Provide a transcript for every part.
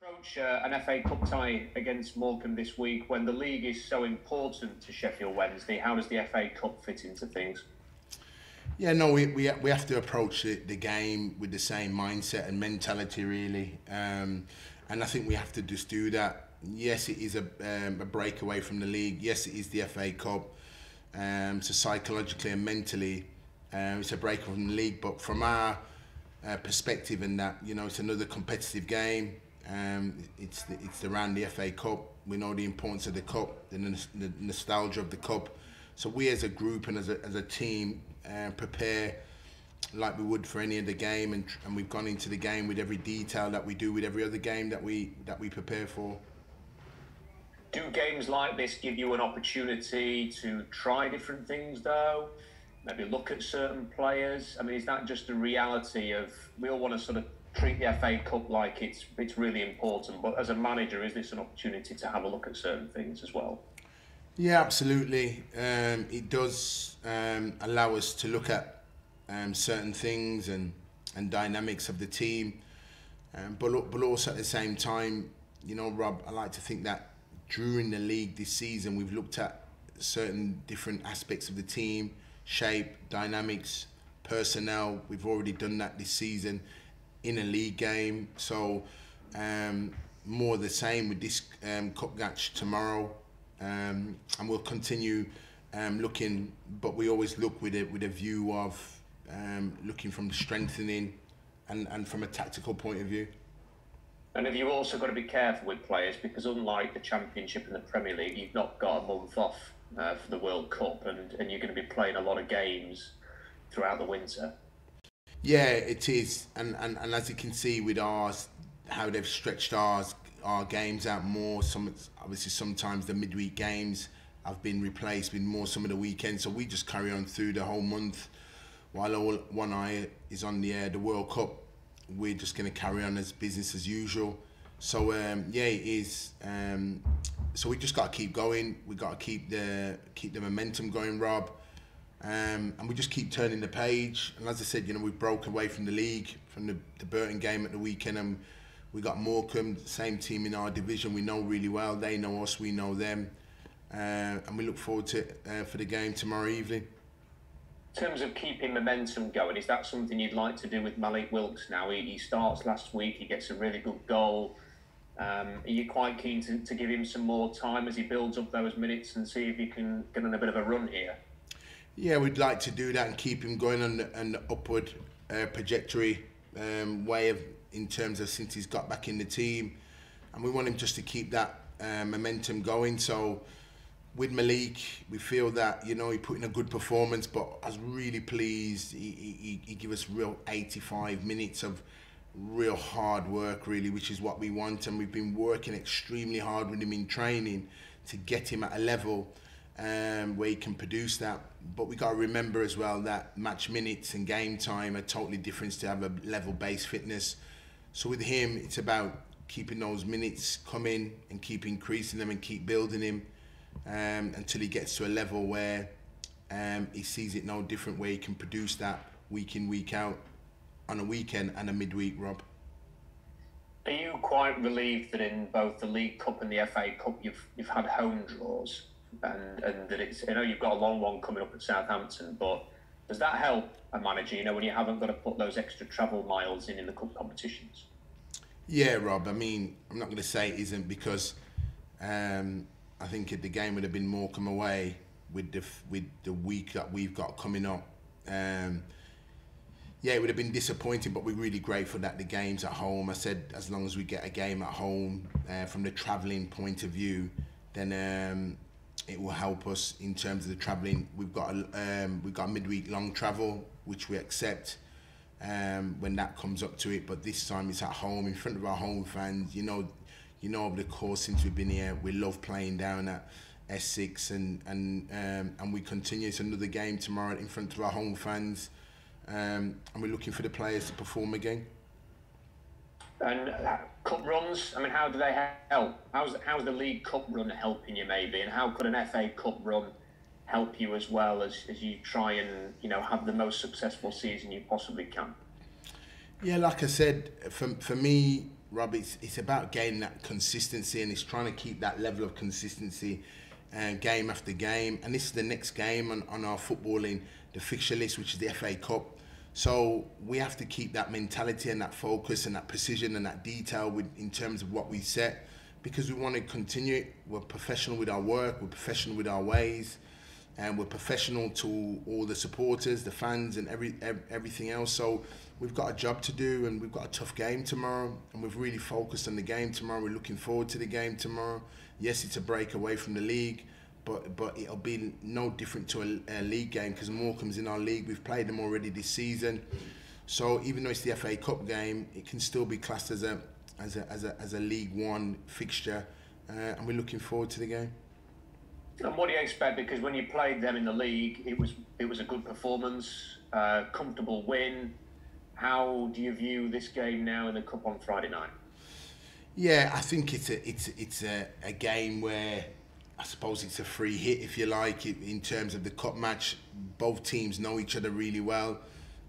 Approach an FA Cup tie against Morecambe this week when the league is so important to Sheffield Wednesday. How does the FA Cup fit into things? Yeah, no, we have to approach the game with the same mindset and mentality, really. And I think we have to just do that. Yes, it is a break away from the league. Yes, it is the FA Cup. So psychologically and mentally, it's a break from the league. But from our perspective, in that, it's another competitive game. It's around the FA Cup. We know the importance of the cup, the nostalgia of the cup. So we as a group and as a team prepare like we would for any other game, and we've gone into the game with every detail that we do with every other game that we prepare for. Do games like this give you an opportunity to try different things, though? Maybe look at certain players? I mean, is that just a reality of we all want to sort of treat the FA Cup like it's really important, but as a manager, is this an opportunity to have a look at certain things as well? Yeah, absolutely. It does allow us to look at certain things and dynamics of the team, but also at the same time, Rob, I like to think that during the league this season, we've looked at certain different aspects of the team, shape, dynamics, personnel. We've already done that this season in a league game. So more the same with this cup match tomorrow, and we'll continue looking, but we always look with a view of looking from strengthening and from a tactical point of view. And have you also got to be careful with players, because unlike the Championship and the Premier League, you've not got a month off for the World Cup, and you're going to be playing a lot of games throughout the winter. Yeah, it is, and as you can see with ours, how they've stretched our games out more. Obviously sometimes the midweek games have been replaced with more some of the weekends, so we just carry on through the whole month while one eye is on the World Cup. We're just going to carry on as business as usual. So yeah, it is. So we just got to keep going. We got to keep the momentum going, Rob. And we just keep turning the page. And as I said, we broke away from the league, from the Burton game at the weekend, and we got Morecambe, the same team in our division. We know really well. They know us. We know them. And we look forward to for the game tomorrow evening. In terms of keeping momentum going, is that something you'd like to do with Malik Wilkes now? He starts last week, he gets a really good goal. Are you quite keen to give him some more time as he builds up those minutes and see if he can get on a bit of a run here? Yeah, we'd like to do that and keep him going on the upward trajectory way of in terms of since he's got back in the team, and we want him just to keep that momentum going. So with Malik, we feel that he put in a good performance, but I was really pleased. He gave us real 85 minutes of real hard work, really, which is what we want, and we've been working extremely hard with him in training to get him at a level where he can produce that. But we got to remember as well that match minutes and game time are totally different to have a level-based fitness. So with him, it's about keeping those minutes coming and keep increasing them and keep building him until he gets to a level where he sees it no different, where he can produce that week in, week out, on a weekend and a midweek, Rob. Are you quite relieved that in both the League Cup and the FA Cup you've had home draws, and that it's, I know you've got a long one coming up at Southampton, but does that help a manager, when you haven't got to put those extra travel miles in the cup competitions? Yeah, Rob, I mean, I'm not going to say it isn't, because I think the game would have been Morecambe away with the week that we've got coming up. Yeah, it would have been disappointing, but we're really grateful that the game's at home. I said as long as we get a game at home from the travelling point of view, then it will help us in terms of the travelling. We've got midweek long travel, which we accept when that comes up to it. But this time it's at home in front of our home fans. Over the course since we've been here, we love playing down at S6, and we continue. It's another game tomorrow in front of our home fans, and we're looking for the players to perform again. And cup runs, I mean, how do they help? How's the League Cup run helping you, maybe? And how could an FA Cup run help you as well, as you try and have the most successful season you possibly can? Yeah, like I said, for me, Rob, it's about gaining that consistency, and it's trying to keep that level of consistency game after game. And this is the next game on our footballing, the fixture list, which is the FA Cup. So we have to keep that mentality and that focus and that precision and that detail in terms of what we set, because we want to continue. We're professional with our work, we're professional with our ways, and we're professional to all the supporters, the fans, and everything else. So we've got a job to do, and we've got a tough game tomorrow, and we've really focused on the game tomorrow. We're looking forward to the game tomorrow. Yes, it's a break away from the league, but it'll be no different to a league game, because Morecambe's in our league. We've played them already this season, so even though it's the FA Cup game, it can still be classed as a League One fixture, and we're looking forward to the game. And what do you expect? Because when you played them in the league, it was a good performance, comfortable win. How do you view this game now in the Cup on Friday night? Yeah, I think it's a game where I suppose it's a free hit, if you like, in terms of the cup match. Both teams know each other really well.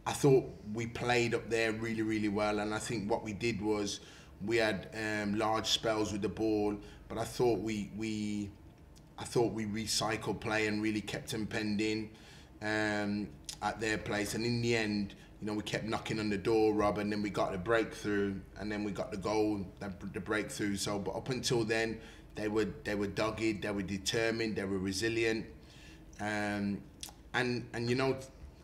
I thought we played up there really, really well, and I think what we did was we had large spells with the ball, but I thought we recycled play and really kept them penned in at their place. And in the end, you know, we kept knocking on the door, Rob, and then we got the breakthrough, and then we got the goal, the breakthrough. So, but up until then, they were dogged, they were determined, they were resilient, and you know,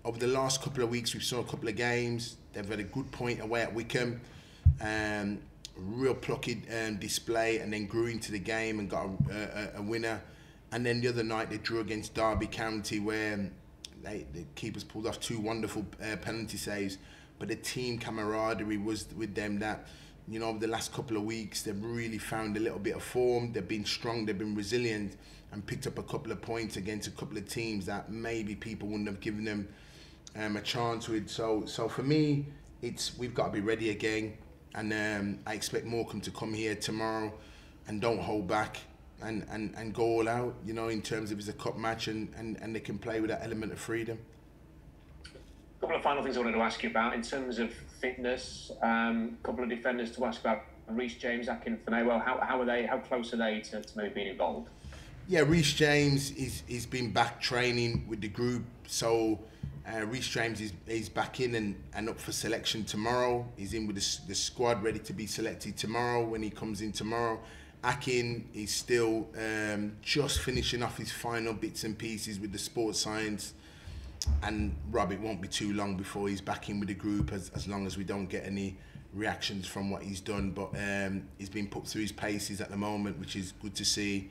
over the last couple of weeks, we've saw a couple of games. They've had a good point away at Wycombe, real plucky display, and then grew into the game and got a winner. And then the other night they drew against Derby County, where the keepers pulled off 2 wonderful penalty saves. But the team camaraderie was with them that, you know, over the last couple of weeks, they've really found a little bit of form. They've been strong, they've been resilient, and picked up a couple of points against a couple of teams that maybe people wouldn't have given them a chance with. So for me, we've got to be ready again. And I expect Morecambe to come here tomorrow and don't hold back and go all out, you know, in terms of it's a cup match, and they can play with that element of freedom. A couple of final things I wanted to ask you about in terms of fitness. A couple of defenders to ask about: Reece James, Akin Fanewell. How are they? How close are they to maybe being involved? Yeah, Reece James he's been back training with the group, so Reece James is back in and up for selection tomorrow. He's in with the squad, ready to be selected tomorrow when he comes in tomorrow. Akin is still just finishing off his final bits and pieces with the sports science. And Rob, it won't be too long before he's back in with the group, as long as we don't get any reactions from what he's done. But he's been put through his paces at the moment, which is good to see.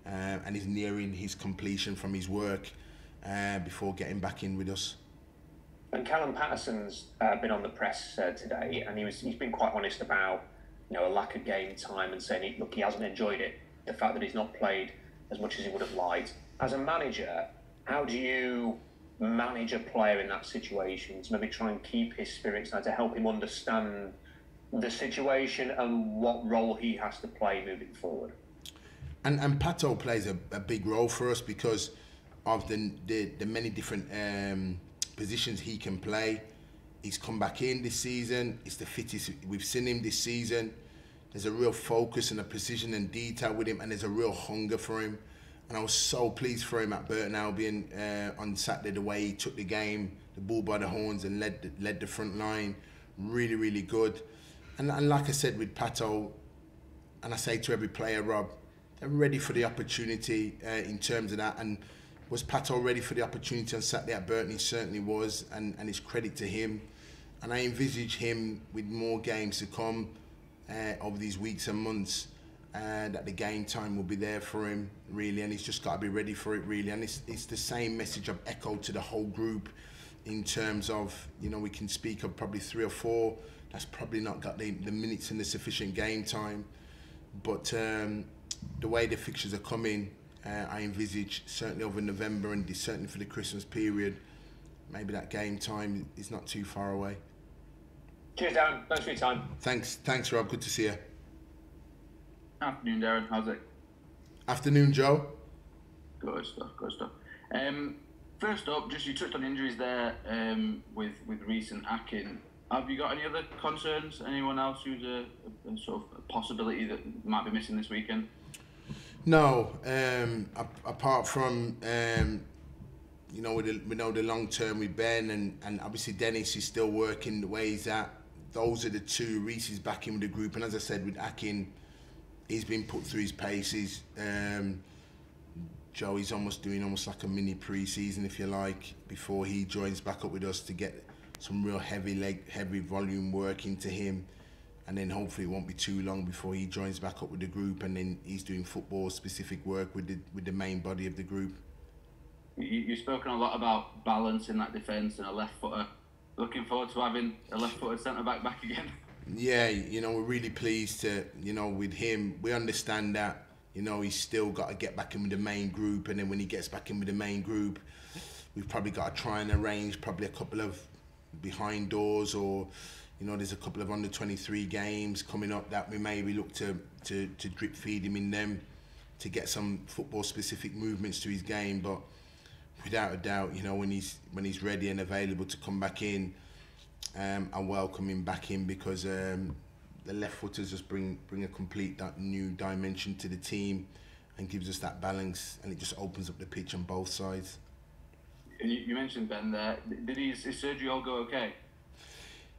And he's nearing his completion from his work before getting back in with us. And Callum Patterson's been on the press today, and he's been quite honest about, you know, a lack of game time, and saying, look, he hasn't enjoyed it. The fact that he's not played as much as he would have liked. As a manager, how do you manage a player in that situation to maybe try and keep his spirits high, to help him understand the situation and what role he has to play moving forward? And Pato plays a big role for us because of the many different positions he can play. He's come back in this season. It's the fittest we've seen him this season. There's a real focus and a precision and detail with him, and there's a real hunger for him. And I was so pleased for him at Burton Albion on Saturday, the way he took the game, the bull by the horns, and led the front line. Really, really good. And like I said with Pato, and I say to every player, Rob, they're ready for the opportunity in terms of that. And was Pato ready for the opportunity on Saturday at Burton? He certainly was, and it's credit to him. And I envisage him with more games to come over these weeks and months, that the game time will be there for him, really, and he's just got to be ready for it, really. And it's the same message I've echoed to the whole group in terms of, you know, we can speak of probably 3 or 4 that's probably not got the minutes and the sufficient game time, but the way the fixtures are coming, I envisage certainly over November and certainly for the Christmas period, maybe that game time is not too far away. Cheers, Darren. Thanks for your time. Thanks, Rob. Good to see you. Afternoon, Darren. How's it? Afternoon, Joe. Good stuff. First up, just you touched on injuries there with Reece and Akin. Have you got any other concerns? Anyone else who's a sort of a possibility that might be missing this weekend? No, apart from we know the long term with Ben and obviously Dennis is still working the way he's at. Those are the two. Reece is back in with the group, and as I said with Akin, he's been put through his paces. Joey's doing almost like a mini pre-season, if you like, before he joins back up with us to get some real heavy volume work into him, and then hopefully it won't be too long before he joins back up with the group, and then he's doing football specific work with the main body of the group. You've spoken a lot about balance in that defence and a left footer. Looking forward to having a left footed centre back again. Yeah, we're really pleased to, with him. We understand that, he's still got to get back in with the main group, and then when he gets back in with the main group, we've probably got to try and arrange probably a couple of behind doors, or there's a couple of under 23 games coming up that we maybe look to drip feed him in them to get some football specific movements to his game. But without a doubt, when he's ready and available to come back in, I welcome him back in, because the left footers just bring a complete new dimension to the team and gives us that balance, and it just opens up the pitch on both sides. And you mentioned Ben there. Did his surgery all go okay?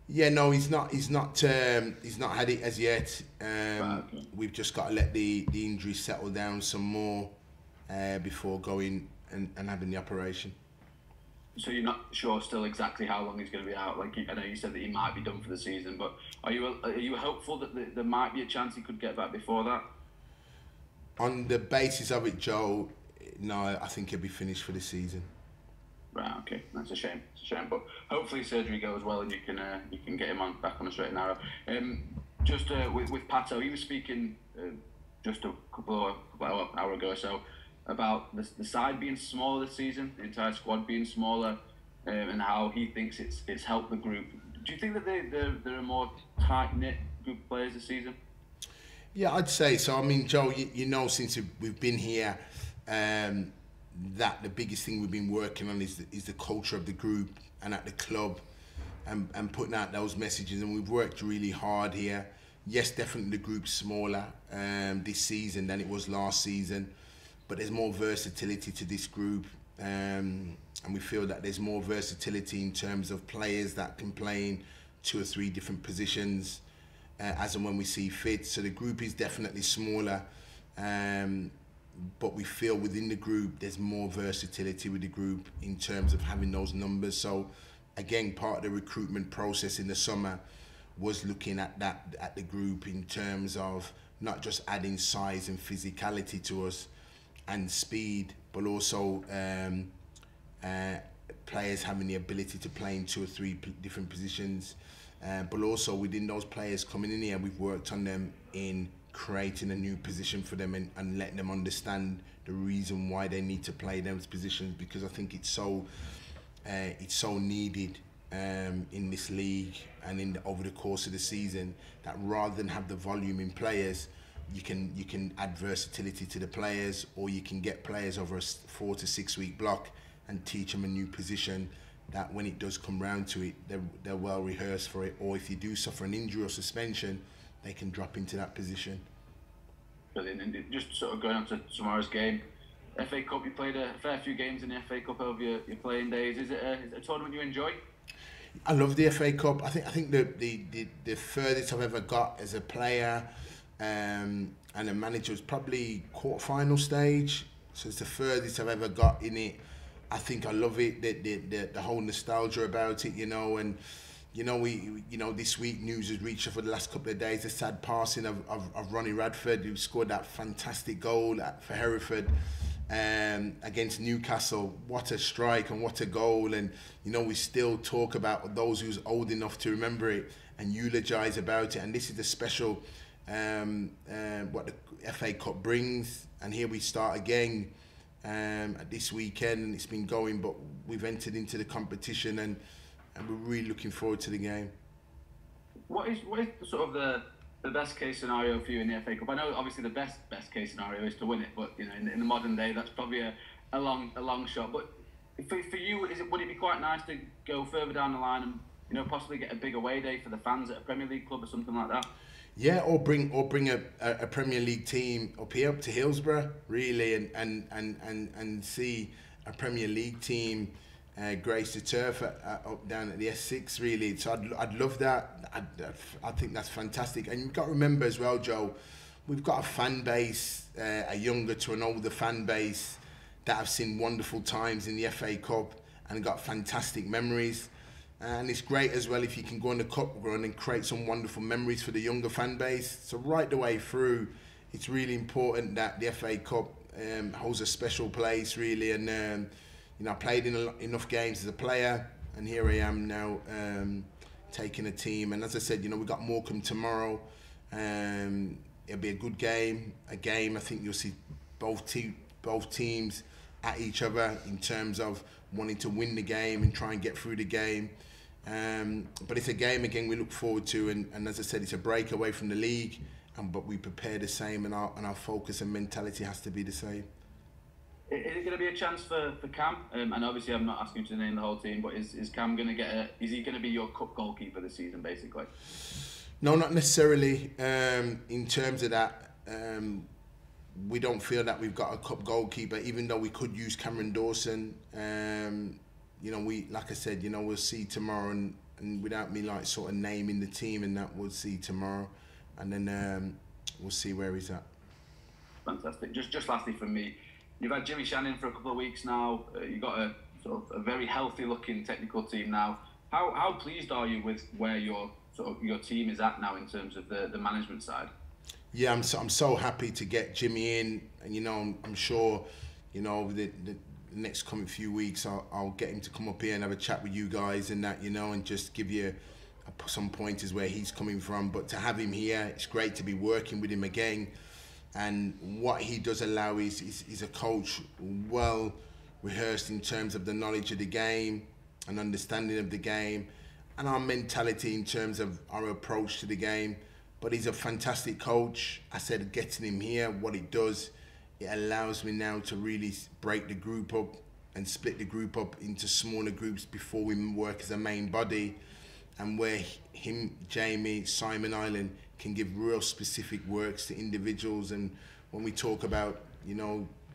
Yeah, no, he's not had it as yet. Right, okay. We've just got to let the injury settle down some more before going and having the operation. So you're not sure still exactly how long he's going to be out? Like, I know you said that he might be done for the season, but are you hopeful that there might be a chance he could get back before that? On the basis of it, Joe, no, I think he'll be finished for the season. Right, okay, that's a shame. It's a shame, but hopefully surgery goes well and you can get him back on the straight and narrow. Just with Pato, he was speaking just a couple of hour ago or so about the side being smaller this season, the entire squad being smaller, and how he thinks it's helped the group. Do you think that they're a more tight knit group of players this season? Yeah, I'd say so. I mean, Joe, since we've been here, that the biggest thing we've been working on is the culture of the group and at the club, and putting out those messages, and we've worked really hard here. Yes, definitely the group's smaller this season than it was last season, but there's more versatility to this group, and we feel that there's more versatility in terms of players that can play in 2 or 3 different positions as and when we see fit. So the group is definitely smaller, but we feel within the group there's more versatility with the group in terms of having those numbers. So again, part of the recruitment process in the summer was looking at the group in terms of not just adding size and physicality to us and speed, but also players having the ability to play in 2 or 3 different positions. But also within those players coming in here, we've worked on them in creating a new position for them and letting them understand the reason why they need to play those positions, because I think it's so needed in this league and over the course of the season, that rather than have the volume in players, you can add versatility to the players, or you can get players over a 4 to 6 week block and teach them a new position that when it does come round to it, they're well rehearsed for it, or if you do suffer an injury or suspension, they can drop into that position. Brilliant. And just sort of going on to tomorrow's game, FA Cup, you played a fair few games in the FA Cup over your playing days. Is it a tournament you enjoy? I love the FA Cup. I think the furthest I've ever got as a player and a manager was probably quarter-final stage. So it's the furthest I've ever got in it. I think I love it, the whole nostalgia about it, and we this week news has reached us for the last couple of days, the sad passing of Ronnie Radford, who scored that fantastic goal for Hereford against Newcastle. What a strike and what a goal. And we still talk about those who's old enough to remember it and eulogise about it. And this is the special what the FA Cup brings. And here we start again this weekend, and it's been going, but we've entered into the competition, and we're really looking forward to the game. What is sort of the best case scenario for you in the FA Cup? I know obviously the best case scenario is to win it, but in the modern day that's probably a long shot. But for you, would it be quite nice to go further down the line possibly get a big away day for the fans at a Premier League club or something like that? Yeah, or bring a Premier League team up here, up to Hillsborough, really, and see a Premier League team grace the turf up down at the S6, really. So I'd love that. I think that's fantastic. And you've got to remember as well, Joe, we've got a fan base, a younger to an older fan base that have seen wonderful times in the FA Cup and got fantastic memories. And it's great as well if you can go on the cup run and create some wonderful memories for the younger fan base. So right the way through, it's really important that the FA Cup holds a special place, really. And I played in enough games as a player, and here I am now taking a team. And as I said, we've got Morecambe tomorrow. It'll be a good game. A game I think you'll see both teams at each other in terms of wanting to win the game and try and get through the game. But it's a game again we look forward to, and as I said, it's a break away from the league, but we prepare the same, and our focus and mentality has to be the same. Is it going to be a chance for Cam? And obviously I'm not asking you to name the whole team, but is Cam going to is he going to be your cup goalkeeper this season, basically? No, not necessarily. In terms of that, we don't feel that we've got a cup goalkeeper, even though we could use Cameron Dawson. Like I said, we'll see tomorrow, and without me sort of naming the team and that, we'll see tomorrow, and then we'll see where he's at. Fantastic. Just lastly from me, you've had Jimmy Shannon for a couple of weeks now. You've got a sort of a very healthy looking technical team now. How pleased are you with where your team is at now in terms of the management side? Yeah, I'm so happy to get Jimmy in, and I'm sure over the next coming few weeks I'll get him to come up here and have a chat with you guys and that, and just give you some pointers where he's coming from. But to have him here, it's great to be working with him again. And what he does allow is he's a coach well rehearsed in terms of the knowledge of the game and understanding of the game and our mentality in terms of our approach to the game. But he's a fantastic coach. I said getting him here, what it does, it allows me now to really break the group up and split the group up into smaller groups before we work as a main body, and where him, Jamie, Simon Island can give real specific works to individuals. And when we talk about,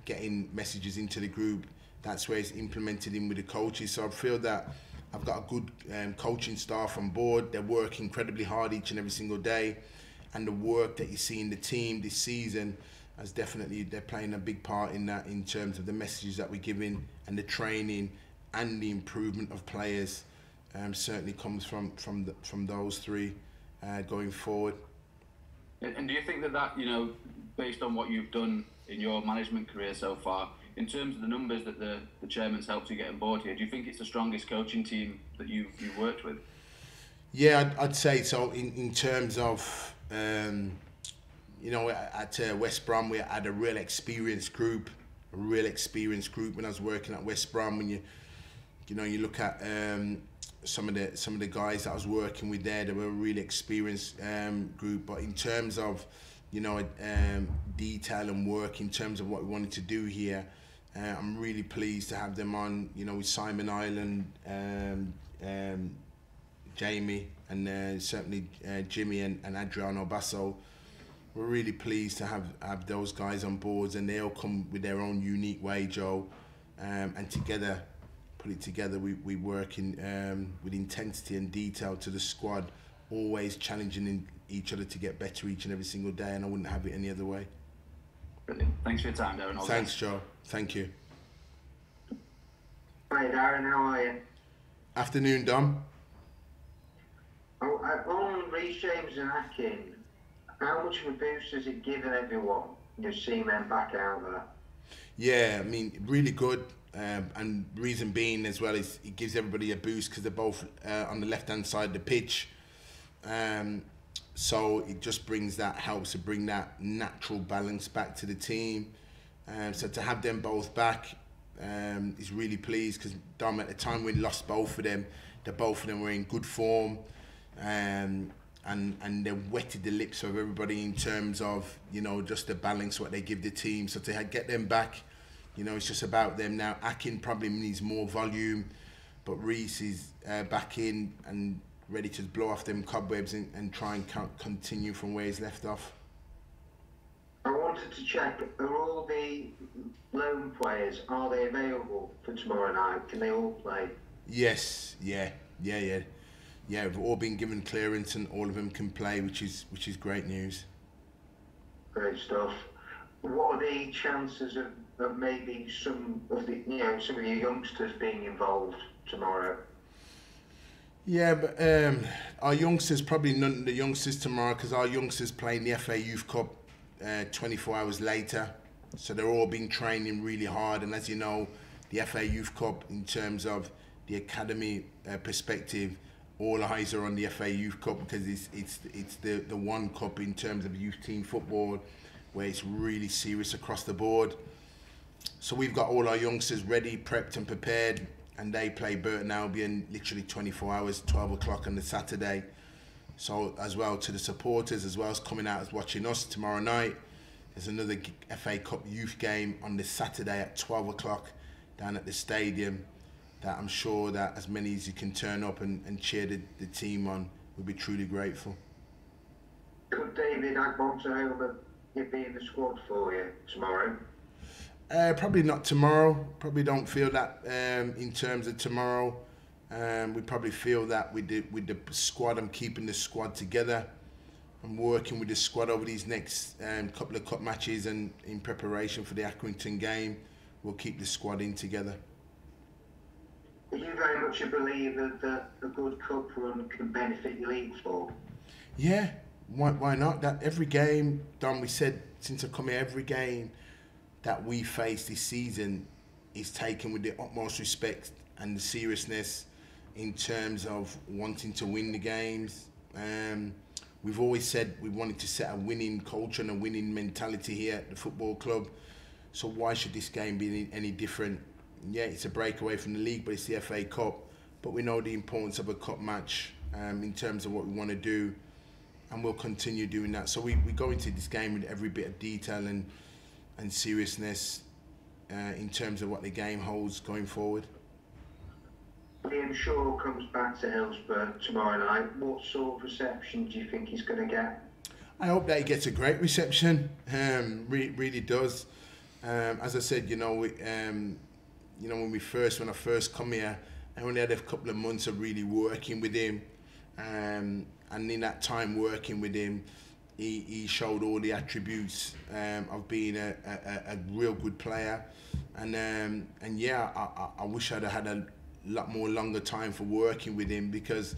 getting messages into the group, that's where it's implemented in with the coaches. So I feel that I've got a good coaching staff on board. They work incredibly hard each and every single day. And the work that you see in the team this season, they're playing a big part in that, in terms of the messages that we're giving and the training and the improvement of players. Certainly comes from those three going forward. And do you think that based on what you've done in your management career so far, in terms of the numbers that the chairman's helped you get on board here, do you think it's the strongest coaching team that you've worked with? Yeah, I'd say so. In terms of at West Brom, we had a real experienced group when I was working at West Brom. When you look at some of the guys that I was working with there, they were a really experienced group. But in terms of detail and work, in terms of what we wanted to do here, I'm really pleased to have them on. With Simon Island, Jamie, and certainly Jimmy and Adriano Basso. We're really pleased to have those guys on board, and they all come with their own unique way, Joe. And together, we work with intensity and detail to the squad, always challenging each other to get better each and every single day, and I wouldn't have it any other way. Brilliant. Thanks for your time, Darren. Thanks, Joe. Thank you. Hi, Darren. How are you? Afternoon, Dom. On Reece James and Akin, how much of a boost has it given everyone, seeing them back out there? Yeah, I mean, really good. And reason being as well is it gives everybody a boost because they're both on the left-hand side of the pitch. So it just helps to bring that natural balance back to the team. So to have them both back is really pleased, because Dom, at the time we lost both of them, both of them were in good form. And they wetted the lips of everybody in terms of, just the balance, what they give the team. So to get them back, it's just about them now. Akin probably needs more volume, but Reece is back in and ready to blow off them cobwebs and try and continue from where he's left off. I wanted to check, are all the loan players, are they available for tomorrow night? Can they all play? Yes, yeah. We've all been given clearance and all of them can play, which is great news. Great stuff. What are the chances of maybe some of your youngsters being involved tomorrow? Yeah, but our youngsters, probably none of the youngsters tomorrow, because our youngsters playing the FA Youth Cup 24 hours later. So they're all been training really hard. And as you know, the FA Youth Cup, in terms of the academy perspective, all eyes are on the FA Youth Cup, because it's the one cup in terms of youth team football where it's really serious across the board. So we've got all our youngsters ready, prepped and prepared, and they play Burton Albion literally 24 hours, 12 o'clock on the Saturday. So as well to the supporters, as well as coming out as watching us tomorrow night, there's another FA Cup youth game on the Saturday at 12 o'clock down at the stadium, that I'm sure that as many as you can turn up and cheer the team on, we'll be truly grateful. Could David Agbonto be in the squad for you tomorrow? Probably not tomorrow. Probably don't feel that in terms of tomorrow. We probably feel that with the squad, I'm keeping the squad together. I'm working with the squad over these next couple of cup matches, and in preparation for the Accrington game, we'll keep the squad in together. Are you very much a believer that a good cup run can benefit your league form? Yeah, why not? That every game, Don, we said since I've come here, every game that we face this season is taken with the utmost respect and the seriousness in terms of wanting to win the games. We've always said we wanted to set a winning culture and a winning mentality here at the football club. So why should this game be any different? Yeah, it's a breakaway from the league, but it's the FA Cup. But we know the importance of a cup match in terms of what we want to do, and we'll continue doing that. So we go into this game with every bit of detail and seriousness in terms of what the game holds going forward. Liam Shaw comes back to Hillsborough tomorrow night. What sort of reception do you think he's going to get? I hope that he gets a great reception. Really does. As I said, when I first come here, I only had a couple of months of really working with him, and in that time working with him, he showed all the attributes of being a real good player, and yeah, I wish I'd have had a lot more longer time for working with him, because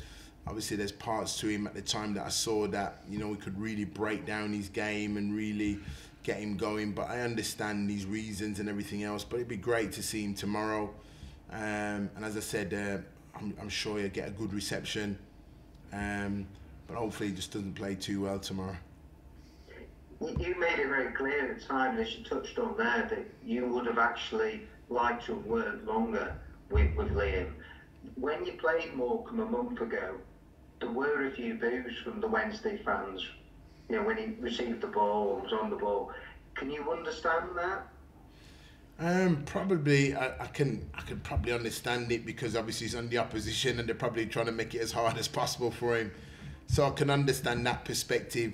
obviously there's parts to him at the time that I saw that we could really break down his game and really get him going. But I understand these reasons and everything else, but it'd be great to see him tomorrow, and as I said, I'm sure he'll get a good reception, but hopefully he just doesn't play too well tomorrow. You made it very clear at the time, as you touched on there, that you would have actually liked to have worked longer with Liam. When you played Morecambe a month ago, there were a few boos from the Wednesday fans, when he received the ball or was on the ball. Can you understand that? Probably, I could probably understand it, because obviously he's on the opposition and they're probably trying to make it as hard as possible for him. So I can understand that perspective.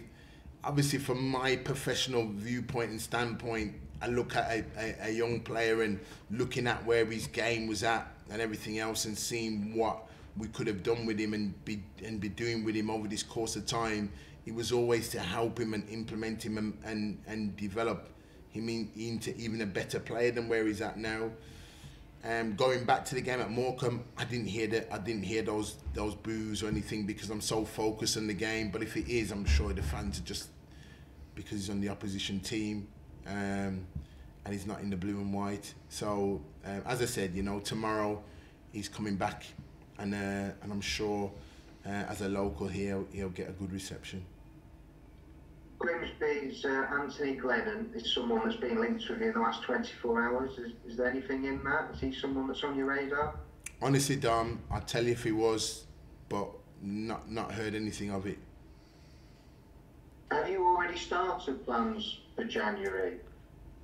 Obviously, from my professional viewpoint and standpoint, I look at a young player and looking at where his game was at and everything else, and seeing what we could have done with him and be doing with him over this course of time. It was always to help him and implement him and develop him into even a better player than where he's at now. Going back to the game at Morecambe, I didn't hear those boos or anything, because I'm so focused on the game. But if it is, I'm sure the fans are just because he's on the opposition team, and he's not in the blue and white. So as I said, tomorrow he's coming back, and I'm sure as a local here he'll get a good reception. Grimsby's Anthony Glennon is someone that's been linked with you in the last 24 hours. Is there anything in that? Is he someone that's on your radar? Honestly, Dom, I'll tell you if he was, but not heard anything of it. Have you already started plans for January?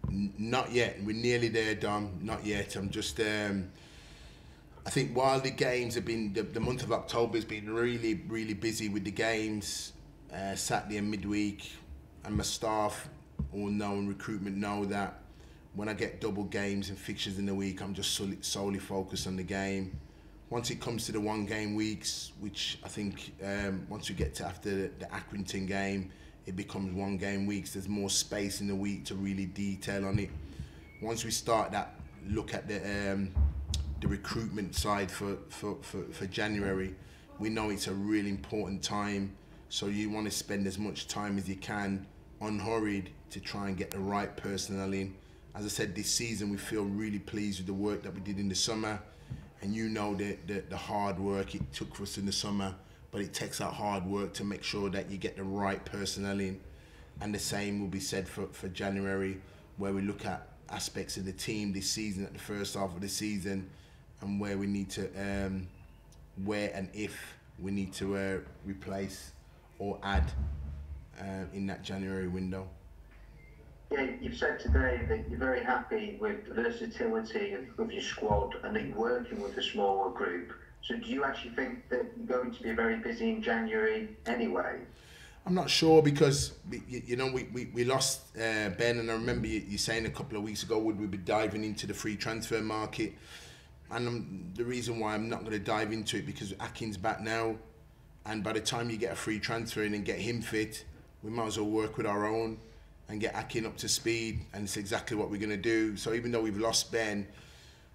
Not yet. We're nearly there, Dom. Not yet. I'm just I think while the games have been, the month of October has been really, really busy with the games, Saturday and midweek, and my staff all know and recruitment know that when I get double games and fixtures in the week, I'm just solely focused on the game. Once it comes to the 1 game weeks, which I think once we get to after the Accrington game, it becomes 1 game weeks. There's more space in the week to really detail on it. Once we start that look at the recruitment side for January, we know it's a really important time. So you want to spend as much time as you can, unhurried, to try and get the right personnel in. As I said, this season we feel really pleased with the work that we did in the summer, and you know the hard work it took for us in the summer, but it takes that hard work to make sure that you get the right personnel in. And the same will be said for January, where we look at aspects of the team this season at the first half of the season, and where we need to, where and if we need to replace or add in that January window. Yeah, you've said today that you're very happy with the versatility of your squad and that you're working with a smaller group. So do you actually think that you're going to be very busy in January anyway? I'm not sure, because we lost Ben, and I remember you saying a couple of weeks ago would we be diving into the free transfer market, and the reason why I'm not going to dive into it, because Akin's back now, and by the time you get a free transfer in and get him fit, we might as well work with our own and get Akin up to speed, and it's exactly what we're going to do. So even though we've lost Ben,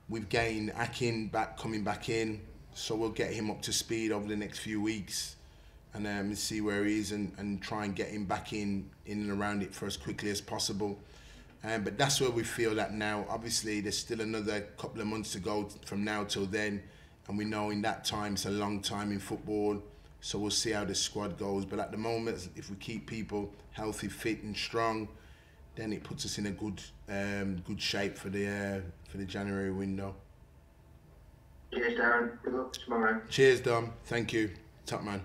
we've gained Akin coming back in, so we'll get him up to speed over the next few weeks, and see where he is, and try and get him back in and around it for as quickly as possible. But that's where we feel that now. Obviously, there's still another couple of months to go from now till then, and we know in that time it's a long time in football, so we'll see how the squad goes. But at the moment, if we keep people healthy, fit and strong, then it puts us in a good shape for the January window. Cheers, Darren. Good luck tomorrow. Cheers, Dom. Thank you. Top man.